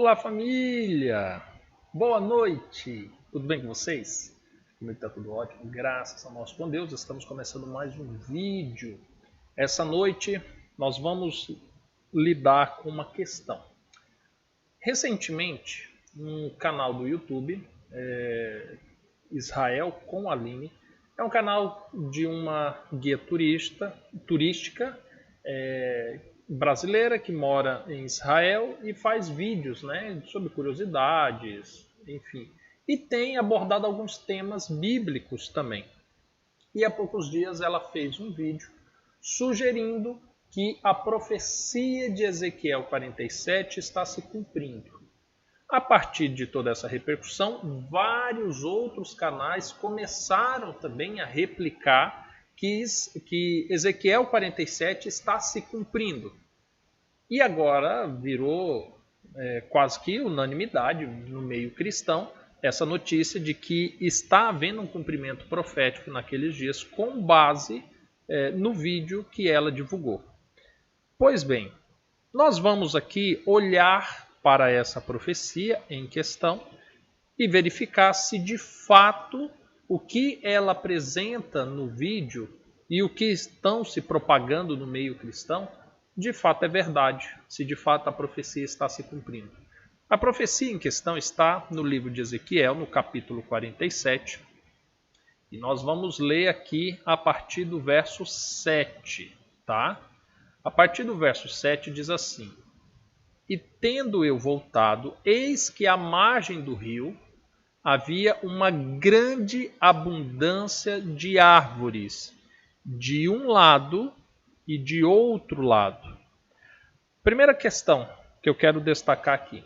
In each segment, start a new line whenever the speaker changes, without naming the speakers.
Olá, família! Boa noite! Tudo bem com vocês? Comigo está tudo ótimo, graças a nosso bom Deus. Estamos começando mais um vídeo. Essa noite nós vamos lidar com uma questão. Recentemente, um canal do YouTube, Israel com Aline, é um canal de uma guia turística brasileira que mora em Israel e faz vídeos, sobre curiosidades, enfim. E tem abordado alguns temas bíblicos também. E há poucos dias ela fez um vídeo sugerindo que a profecia de Ezequiel 47 está se cumprindo. A partir de toda essa repercussão, vários outros canais começaram também a replicar que Ezequiel 47 está se cumprindo. E agora virou quase que unanimidade no meio cristão essa notícia de que está havendo um cumprimento profético naqueles dias com base no vídeo que ela divulgou. Pois bem, nós vamos aqui olhar para essa profecia em questão e verificar se de fato o que ela apresenta no vídeo e o que estão se propagando no meio cristão de fato é verdade, se de fato a profecia está se cumprindo. A profecia em questão está no livro de Ezequiel, no capítulo 47, e nós vamos ler aqui a partir do verso 7, tá? A partir do verso 7 diz assim: E tendo eu voltado, eis que à margem do rio havia uma grande abundância de árvores, de um lado e de outro lado. Primeira questão que eu quero destacar aqui.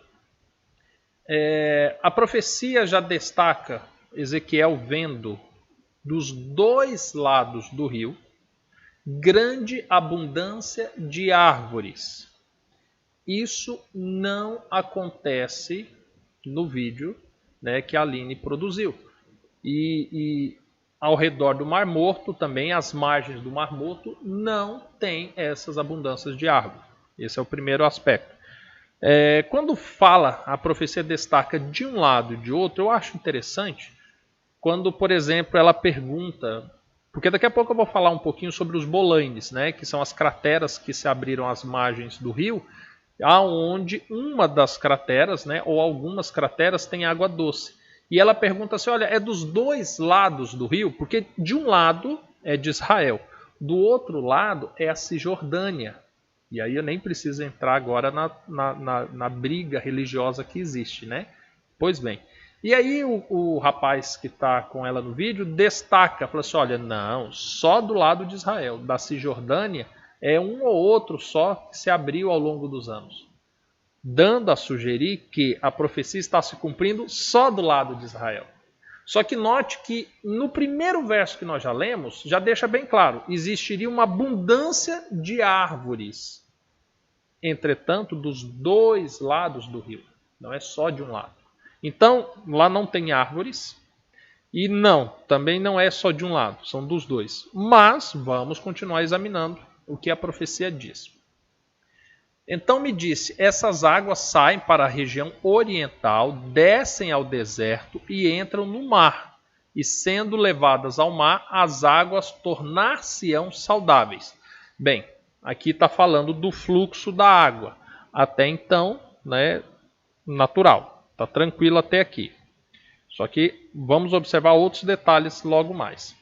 A profecia já destaca Ezequiel vendo dos dois lados do rio grande abundância de árvores. Isso não acontece no vídeo que a Aline produziu. E ao redor do Mar Morto, também as margens do Mar Morto, não tem essas abundâncias de árvore. Esse é o primeiro aspecto. Quando fala, a profecia destaca de um lado e de outro, eu acho interessante quando, por exemplo, ela pergunta, porque daqui a pouco eu vou falar um pouquinho sobre os bolaines, que são as crateras que se abriram às margens do rio, aonde uma das crateras, ou algumas crateras, tem água doce. E ela pergunta assim, olha, é dos dois lados do rio? Porque de um lado é de Israel, do outro lado é a Cisjordânia. E aí eu nem preciso entrar agora na briga religiosa que existe, Pois bem, e aí o rapaz que está com ela no vídeo destaca, fala assim, olha, não, só do lado de Israel, da Cisjordânia, é um ou outro só que se abriu ao longo dos anos, dando a sugerir que a profecia está se cumprindo só do lado de Israel. Só que note que no primeiro verso que nós já lemos, já deixa bem claro, existiria uma abundância de árvores, entretanto, dos dois lados do rio, não é só de um lado. Então, lá não tem árvores, e também não é só de um lado, são dos dois. Mas vamos continuar examinando o que a profecia diz. Então me disse, essas águas saem para a região oriental, descem ao deserto e entram no mar. E sendo levadas ao mar, as águas tornar-se-ão saudáveis. Bem, aqui está falando do fluxo da água. Até então, natural. Está tranquilo até aqui. Só que vamos observar outros detalhes logo mais.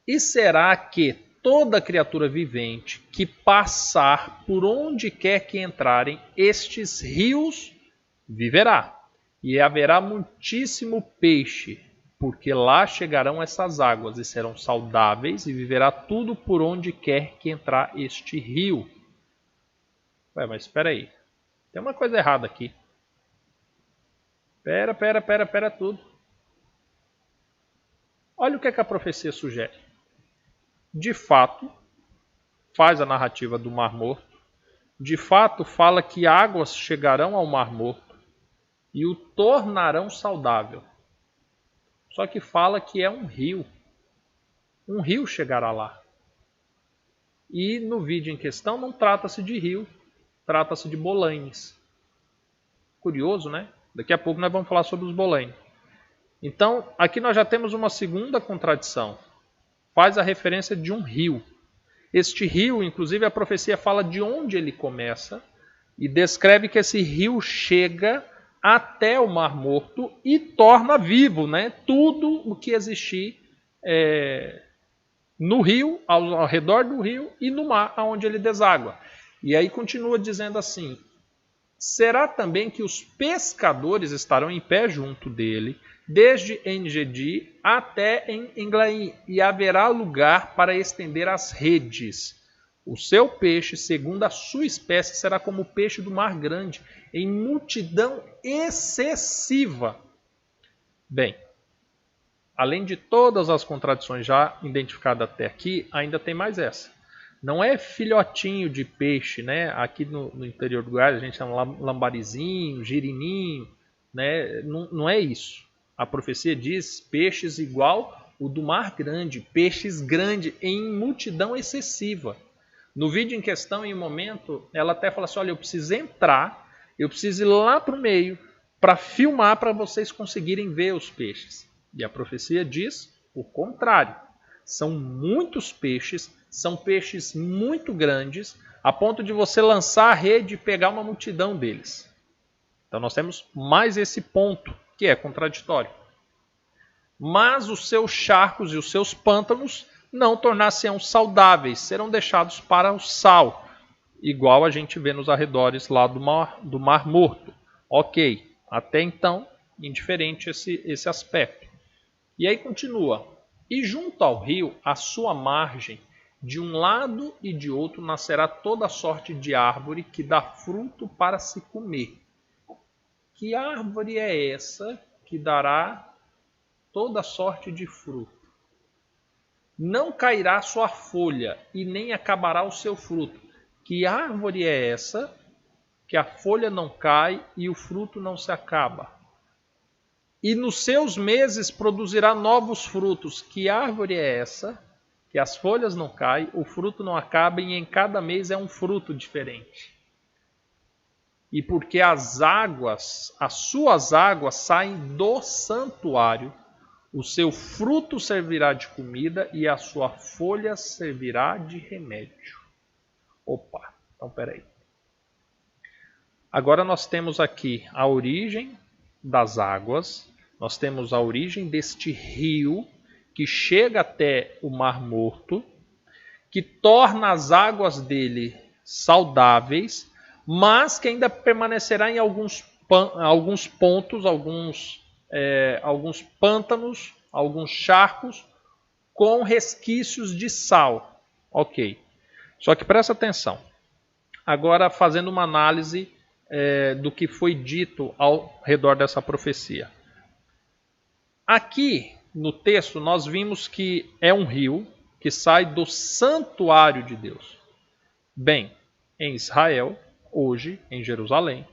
E será que toda criatura vivente que passar por onde quer que entrarem estes rios viverá, e haverá muitíssimo peixe, porque lá chegarão essas águas e serão saudáveis, e viverá tudo por onde quer que entrar este rio. Ué, mas espera aí, tem uma coisa errada aqui. Pera tudo. Olha o que a profecia sugere. De fato, faz a narrativa do Mar Morto. De fato, fala que águas chegarão ao Mar Morto e o tornarão saudável. Só que fala que é um rio. Um rio chegará lá. E no vídeo em questão não trata-se de rio, trata-se de bolaines. Curioso, né? Daqui a pouco nós vamos falar sobre os boleiros. Então, aqui nós já temos uma segunda contradição. Faz a referência de um rio. Este rio, inclusive, a profecia fala de onde ele começa e descreve que esse rio chega até o Mar Morto e torna vivo, né, tudo o que existir no rio, ao redor do rio e no mar, aonde ele deságua. E aí continua dizendo assim: será também que os pescadores estarão em pé junto dele, desde En-Gedi até em Englaim, e haverá lugar para estender as redes. O seu peixe, segundo a sua espécie, será como o peixe do mar grande, em multidão excessiva. Bem, além de todas as contradições já identificadas até aqui, ainda tem mais essa. Não é filhotinho de peixe, né? Aqui no interior do Goiás a gente chama lambarizinho, girininho, né? Não é isso. A profecia diz peixes igual o do mar grande, peixes grandes em multidão excessiva. No vídeo em questão, em um momento, ela até fala assim: olha, eu preciso entrar, eu preciso ir lá para o meio para filmar para vocês conseguirem ver os peixes. E a profecia diz o contrário. São muitos peixes, são peixes muito grandes, a ponto de você lançar a rede e pegar uma multidão deles. Então nós temos mais esse ponto, que é contraditório. Mas os seus charcos e os seus pântanos não tornar-se-ão saudáveis, serão deixados para o sal, igual a gente vê nos arredores lá do Mar Morto. Ok, até então, indiferente esse aspecto. E aí continua: e junto ao rio, à sua margem, de um lado e de outro, nascerá toda sorte de árvore que dá fruto para se comer. Que árvore é essa que dará toda sorte de fruto? Não cairá sua folha e nem acabará o seu fruto. Que árvore é essa que a folha não cai e o fruto não se acaba? E nos seus meses produzirá novos frutos. Que árvore é essa que as folhas não caem, o fruto não acaba e em cada mês é um fruto diferente? E porque as suas águas saem do santuário, o seu fruto servirá de comida e a sua folha servirá de remédio. Opa, então peraí. Agora nós temos aqui a origem das águas, nós temos a origem deste rio que chega até o Mar Morto, que torna as águas dele saudáveis, mas que ainda permanecerá em alguns pontos, alguns pântanos, alguns charcos com resquícios de sal. Ok. Só que presta atenção. Agora fazendo uma análise do que foi dito ao redor dessa profecia. Aqui no texto nós vimos que é um rio que sai do santuário de Deus. Bem, em Israel, hoje, em Jerusalém,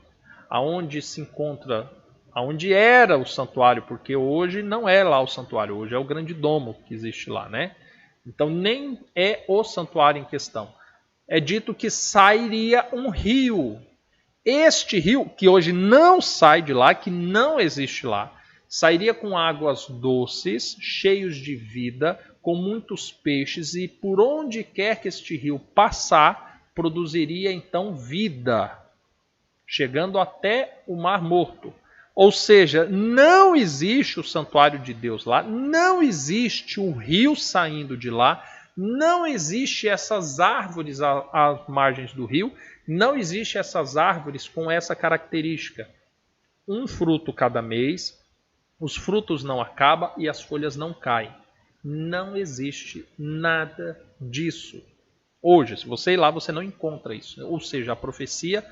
aonde se encontra, aonde era o santuário, porque hoje não é lá o santuário, hoje é o grande domo que existe lá, né? Então nem é o santuário em questão. É dito que sairia um rio. Este rio, que hoje não sai de lá, que não existe lá, sairia com águas doces, cheios de vida, com muitos peixes, e por onde quer que este rio passar, produziria então vida, chegando até o Mar Morto. Ou seja, não existe o santuário de Deus lá, não existe um rio saindo de lá, não existe essas árvores às margens do rio, não existe essas árvores com essa característica. Um fruto cada mês, os frutos não acabam e as folhas não caem. Não existe nada disso. Hoje, se você ir lá, você não encontra isso. Ou seja, a profecia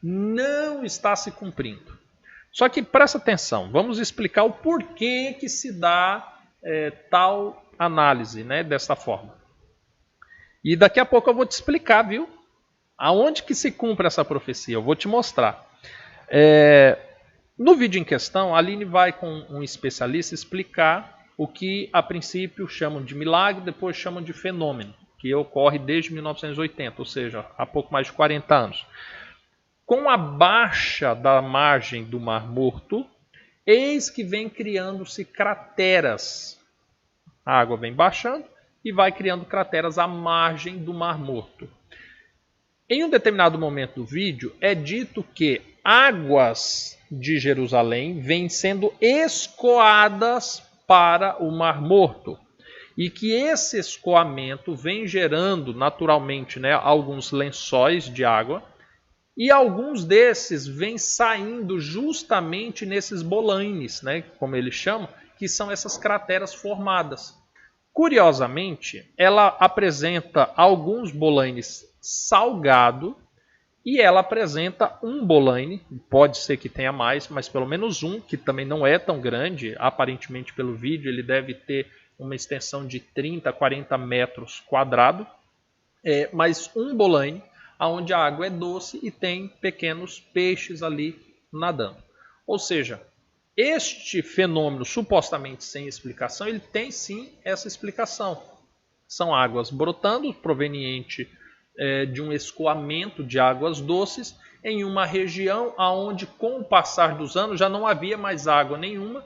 não está se cumprindo. Só que presta atenção, vamos explicar o porquê que se dá tal análise, né, dessa forma. E daqui a pouco eu vou te explicar, viu? Aonde que se cumpre essa profecia? Eu vou te mostrar. No vídeo em questão, a Aline vai com um especialista explicar o que a princípio chamam de milagre, depois chamam de fenômeno, que ocorre desde 1980, ou seja, há pouco mais de 40 anos. com a baixa da margem do Mar Morto, eis que vem criando-se crateras. A água vem baixando e vai criando crateras à margem do Mar Morto. Em um determinado momento do vídeo, é dito que águas de Jerusalém vêm sendo escoadas para o Mar Morto. E que esse escoamento vem gerando naturalmente, né, alguns lençóis de água. E alguns desses vêm saindo justamente nesses bolaines, né, como eles chamam, que são essas crateras formadas. Curiosamente, ela apresenta alguns bolaines salgado e ela apresenta um bolaine, pode ser que tenha mais, mas pelo menos um, que também não é tão grande, aparentemente pelo vídeo ele deve ter uma extensão de 30, 40 metros quadrados, mas um bolaine, onde a água é doce e tem pequenos peixes ali nadando. Ou seja, este fenômeno supostamente sem explicação, ele tem sim essa explicação. São águas brotando, proveniente de um escoamento de águas doces, em uma região onde com o passar dos anos já não havia mais água nenhuma.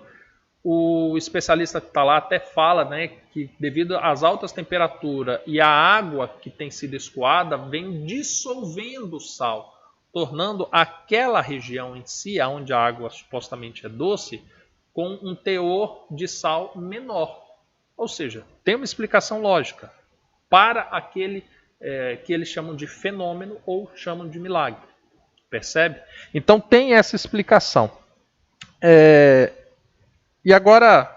O especialista que está lá até fala, né, que devido às altas temperaturas e a água que tem sido escoada, vem dissolvendo o sal, tornando aquela região em si, onde a água supostamente é doce, com um teor de sal menor. Ou seja, tem uma explicação lógica para aquele que eles chamam de fenômeno ou chamam de milagre. Percebe? Então tem essa explicação. E agora,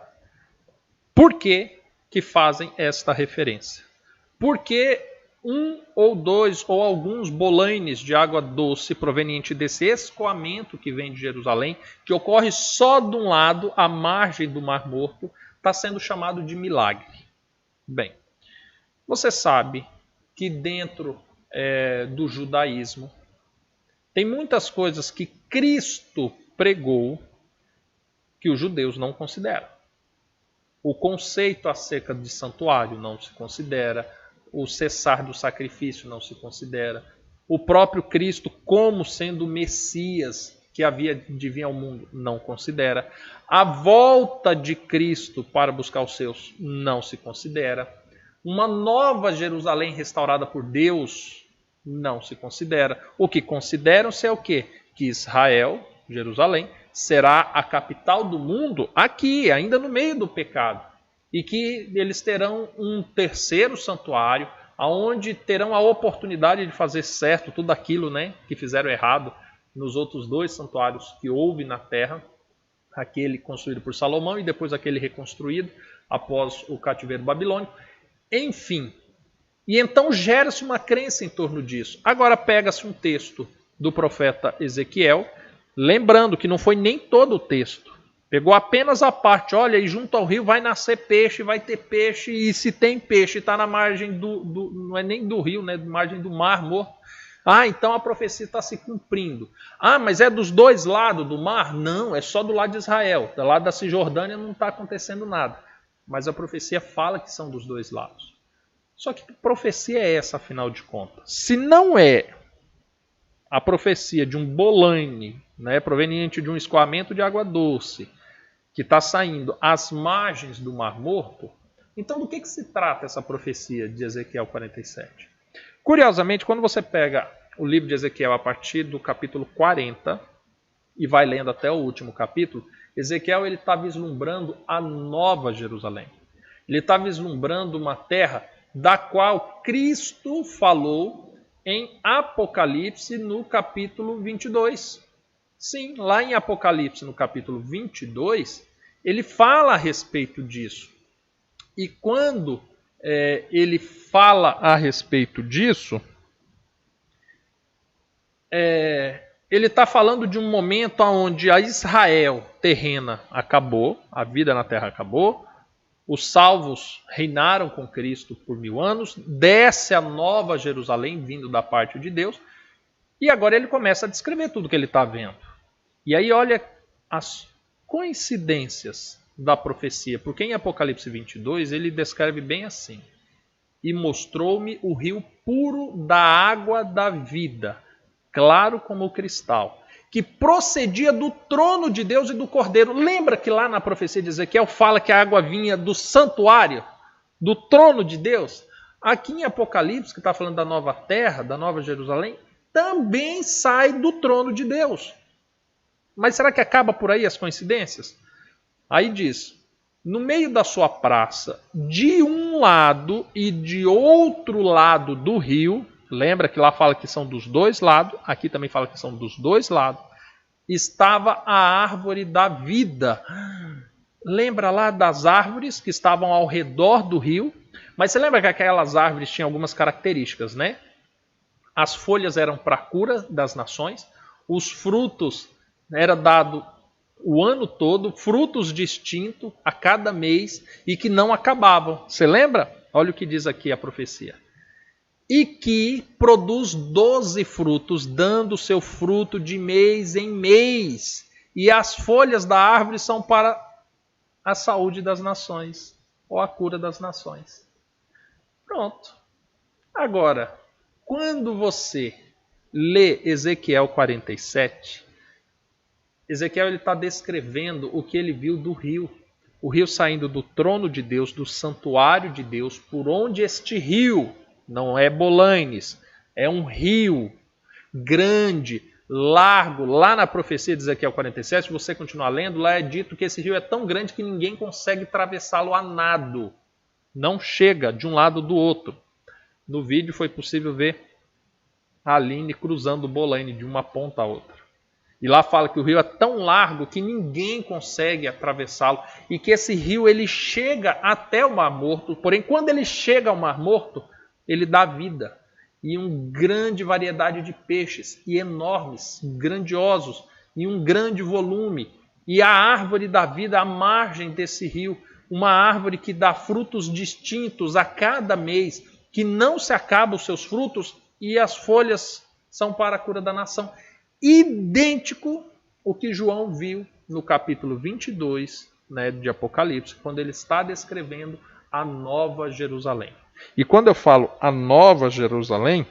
por que fazem esta referência? Porque um ou dois ou alguns bolaines de água doce proveniente desse escoamento que vem de Jerusalém, que ocorre só de um lado, à margem do Mar Morto, está sendo chamado de milagre. Bem, você sabe que dentro do judaísmo tem muitas coisas que Cristo pregou que os judeus não consideram. O conceito acerca de santuário não se considera, o cessar do sacrifício não se considera, o próprio Cristo como sendo o Messias que havia de vir ao mundo não considera, a volta de Cristo para buscar os seus não se considera, uma nova Jerusalém restaurada por Deus não se considera. O que consideram-se é o quê? Que Israel, Jerusalém, será a capital do mundo aqui, ainda no meio do pecado. E que eles terão um terceiro santuário, onde terão a oportunidade de fazer certo tudo aquilo, né, que fizeram errado nos outros dois santuários que houve na terra, aquele construído por Salomão e depois aquele reconstruído após o cativeiro babilônico. Enfim, e então gera-se uma crença em torno disso. Agora pega-se um texto do profeta Ezequiel, lembrando que não foi nem todo o texto. Pegou apenas a parte, olha, e junto ao rio vai nascer peixe, vai ter peixe, e se tem peixe, está na margem não é nem do rio, né, na margem do Mar Morto. Então a profecia está se cumprindo. Mas é dos dois lados do mar? Não, é só do lado de Israel. Do lado da Cisjordânia não está acontecendo nada. Mas a profecia fala que são dos dois lados. Só que profecia é essa, afinal de contas? Se não é a profecia de um bolaine, né, proveniente de um escoamento de água doce, que está saindo às margens do Mar Morto, então do que se trata essa profecia de Ezequiel 47? Curiosamente, quando você pega o livro de Ezequiel a partir do capítulo 40 e vai lendo até o último capítulo, Ezequiel está vislumbrando a nova Jerusalém. Ele está vislumbrando uma terra da qual Cristo falou em Apocalipse no capítulo 22. Sim, lá em Apocalipse no capítulo 22, ele fala a respeito disso. E quando ele fala a respeito disso, ele está falando de um momento onde a Israel terrena acabou, a vida na terra acabou, os salvos reinaram com Cristo por 1000 anos, desce a nova Jerusalém vindo da parte de Deus, e agora ele começa a descrever tudo que ele está vendo. E aí olha as coincidências da profecia, porque em Apocalipse 22 ele descreve bem assim: e mostrou-me o rio puro da água da vida, claro como o cristal, que procedia do trono de Deus e do Cordeiro. Lembra que lá na profecia de Ezequiel fala que a água vinha do santuário, do trono de Deus? Aqui em Apocalipse, que está falando da nova terra, da nova Jerusalém, também sai do trono de Deus. Mas será que acaba por aí as coincidências? Aí diz, no meio da sua praça, de um lado e de outro lado do rio, lembra que lá fala que são dos dois lados, aqui também fala que são dos dois lados, estava a árvore da vida. Lembra lá das árvores que estavam ao redor do rio? Mas você lembra que aquelas árvores tinham algumas características, né? As folhas eram para a cura das nações, os frutos era dado o ano todo, frutos distintos a cada mês e que não acabavam. Você lembra? Olha o que diz aqui a profecia. E que produz 12 frutos, dando seu fruto de mês em mês. E as folhas da árvore são para a saúde das nações, ou a cura das nações. Pronto. Agora, quando você lê Ezequiel 47, Ezequiel está descrevendo o que ele viu do rio. O rio saindo do trono de Deus, do santuário de Deus, por onde este rio, não é Bolanes, é um rio grande, largo. Lá na profecia de Ezequiel 47, se você continuar lendo, lá é dito que esse rio é tão grande que ninguém consegue atravessá-lo a nado. Não chega de um lado do outro. No vídeo foi possível ver a Aline cruzando o Bolane de uma ponta a outra. E lá fala que o rio é tão largo que ninguém consegue atravessá-lo e que esse rio ele chega até o Mar Morto, porém quando ele chega ao Mar Morto, ele dá vida e uma grande variedade de peixes e enormes, grandiosos, e um grande volume. E a árvore da vida à margem desse rio, uma árvore que dá frutos distintos a cada mês, que não se acabam os seus frutos e as folhas são para a cura da nação. Idêntico o que João viu no capítulo 22, né, de Apocalipse, quando ele está descrevendo a Nova Jerusalém. E quando eu falo a Nova Jerusalém,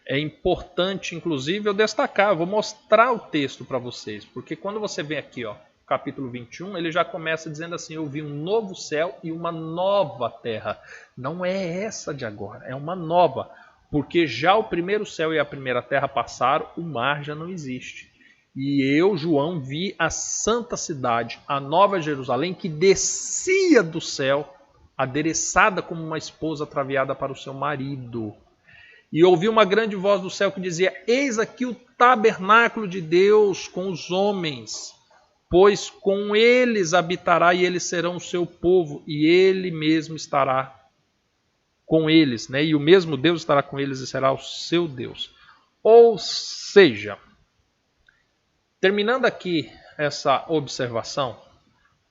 é importante, inclusive, eu destacar, eu vou mostrar o texto para vocês, porque quando você vem aqui, ó, capítulo 21, ele já começa dizendo assim, eu vi um novo céu e uma nova terra. Não é essa de agora, é uma nova. Porque já o primeiro céu e a primeira terra passaram, o mar já não existe. E eu, João, vi a santa cidade, a Nova Jerusalém, que descia do céu, adereçada como uma esposa ataviada para o seu marido. E ouvi uma grande voz do céu que dizia, eis aqui o tabernáculo de Deus com os homens, pois com eles habitará e eles serão o seu povo, e ele mesmo estará com eles, né? E o mesmo Deus estará com eles e será o seu Deus. Ou seja, terminando aqui essa observação,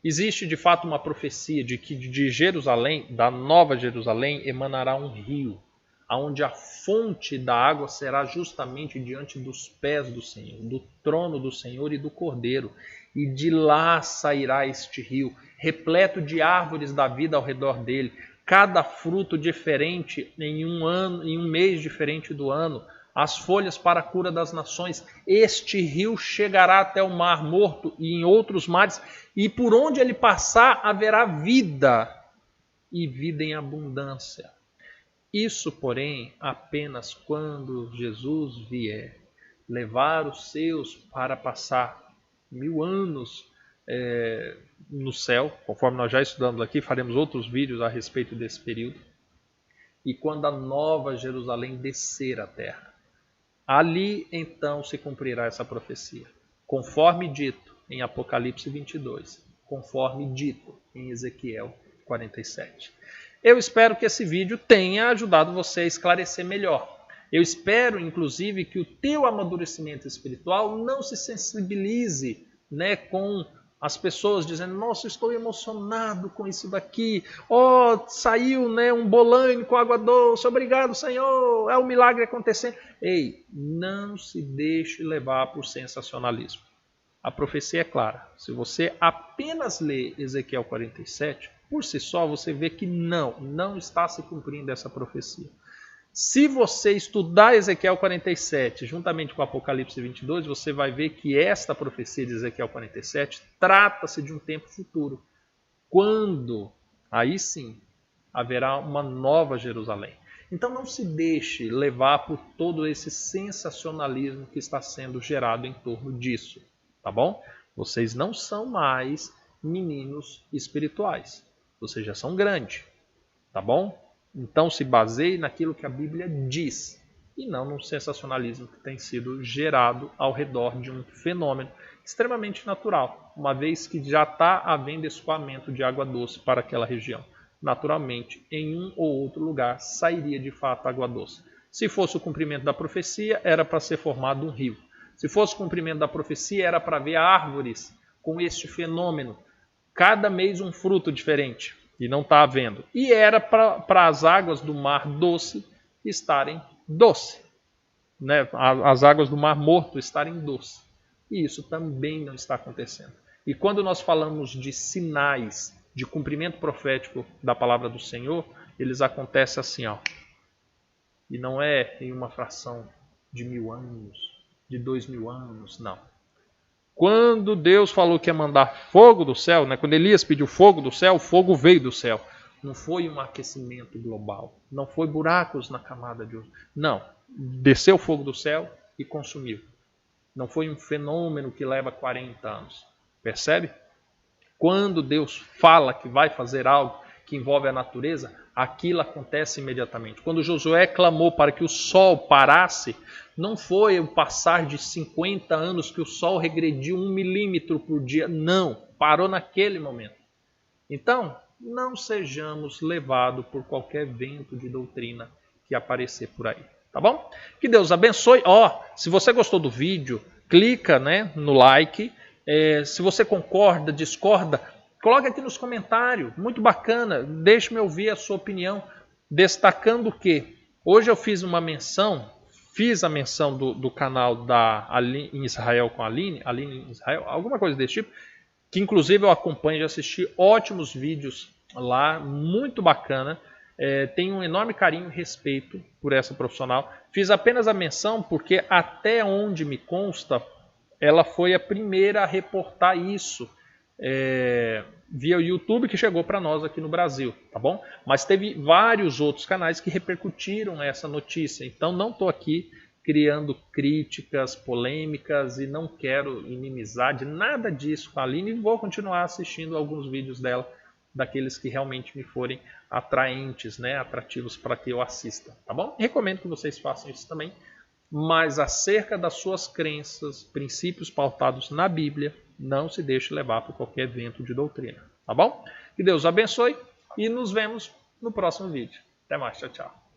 existe de fato uma profecia de que de Jerusalém, da Nova Jerusalém, emanará um rio, onde a fonte da água será justamente diante dos pés do Senhor, do trono do Senhor e do Cordeiro. E de lá sairá este rio, repleto de árvores da vida ao redor dele, cada fruto diferente em um ano, em um mês diferente do ano, as folhas para a cura das nações. Este rio chegará até o Mar Morto e em outros mares, e por onde ele passar haverá vida, e vida em abundância. Isso, porém, apenas quando Jesus vier levar os seus para passar 1000 anos no céu, conforme nós já estudamos aqui, faremos outros vídeos a respeito desse período. E quando a Nova Jerusalém descer à terra, ali então se cumprirá essa profecia, conforme dito em Apocalipse 22, conforme dito em Ezequiel 47. Eu espero que esse vídeo tenha ajudado você a esclarecer melhor. Eu espero, inclusive, que o teu amadurecimento espiritual não se sensibilize, né, com as pessoas dizendo, nossa, estou emocionado com isso daqui. Oh, saiu, né, um bolane com água doce, obrigado, Senhor, é um milagre acontecendo. Ei, não se deixe levar por sensacionalismo. A profecia é clara. Se você apenas lê Ezequiel 47, por si só você vê que não está se cumprindo essa profecia. Se você estudar Ezequiel 47 juntamente com Apocalipse 22, você vai ver que esta profecia de Ezequiel 47 trata-se de um tempo futuro, quando, aí sim, haverá uma nova Jerusalém. Então não se deixe levar por todo esse sensacionalismo que está sendo gerado em torno disso, tá bom? Vocês não são mais meninos espirituais, vocês já são grandes, tá bom? Então se baseie naquilo que a Bíblia diz e não no sensacionalismo que tem sido gerado ao redor de um fenômeno extremamente natural, uma vez que já está havendo escoamento de água doce para aquela região. Naturalmente, em um ou outro lugar sairia de fato água doce. Se fosse o cumprimento da profecia, era para ser formado um rio. Se fosse o cumprimento da profecia, era para ver árvores com este fenômeno. Cada mês um fruto diferente, e não está havendo. E era para as águas do mar doce estarem doce, né? As águas do mar morto estarem doce. E isso também não está acontecendo. E quando nós falamos de sinais de cumprimento profético da palavra do Senhor, eles acontecem assim, ó. E não é em uma fração de 1000 anos, de 2000 anos, não. Quando Deus falou que ia mandar fogo do céu, né? Quando Elias pediu fogo do céu, o fogo veio do céu. Não foi um aquecimento global, não foi buracos na camada de ouro. Não, desceu o fogo do céu e consumiu. Não foi um fenômeno que leva 40 anos. Percebe? Quando Deus fala que vai fazer algo que envolve a natureza, aquilo acontece imediatamente. Quando Josué clamou para que o sol parasse, não foi o passar de 50 anos que o sol regrediu 1 milímetro por dia. Não, parou naquele momento. Então, não sejamos levados por qualquer vento de doutrina que aparecer por aí. Tá bom? Que Deus abençoe. Se você gostou do vídeo, clica, né, no like. Se você concorda, discorda, coloque aqui nos comentários. Muito bacana. Deixe-me ouvir a sua opinião. Destacando que hoje eu fiz a menção do canal da Aline em Israel com a Aline em Israel, alguma coisa desse tipo, que inclusive eu acompanho, já assisti ótimos vídeos lá, muito bacana. Tenho um enorme carinho e respeito por essa profissional. Fiz apenas a menção porque até onde me consta, ela foi a primeira a reportar isso via o YouTube que chegou para nós aqui no Brasil, tá bom? Mas teve vários outros canais que repercutiram essa notícia. Então não estou aqui criando críticas, polêmicas e não quero inimizade, nada disso com a Aline. E vou continuar assistindo alguns vídeos dela, daqueles que realmente me forem atraentes, né? Atrativos para que eu assista, tá bom? Recomendo que vocês façam isso também. Mas acerca das suas crenças, princípios pautados na Bíblia, não se deixe levar por qualquer vento de doutrina, tá bom? Que Deus abençoe e nos vemos no próximo vídeo. Até mais, tchau, tchau.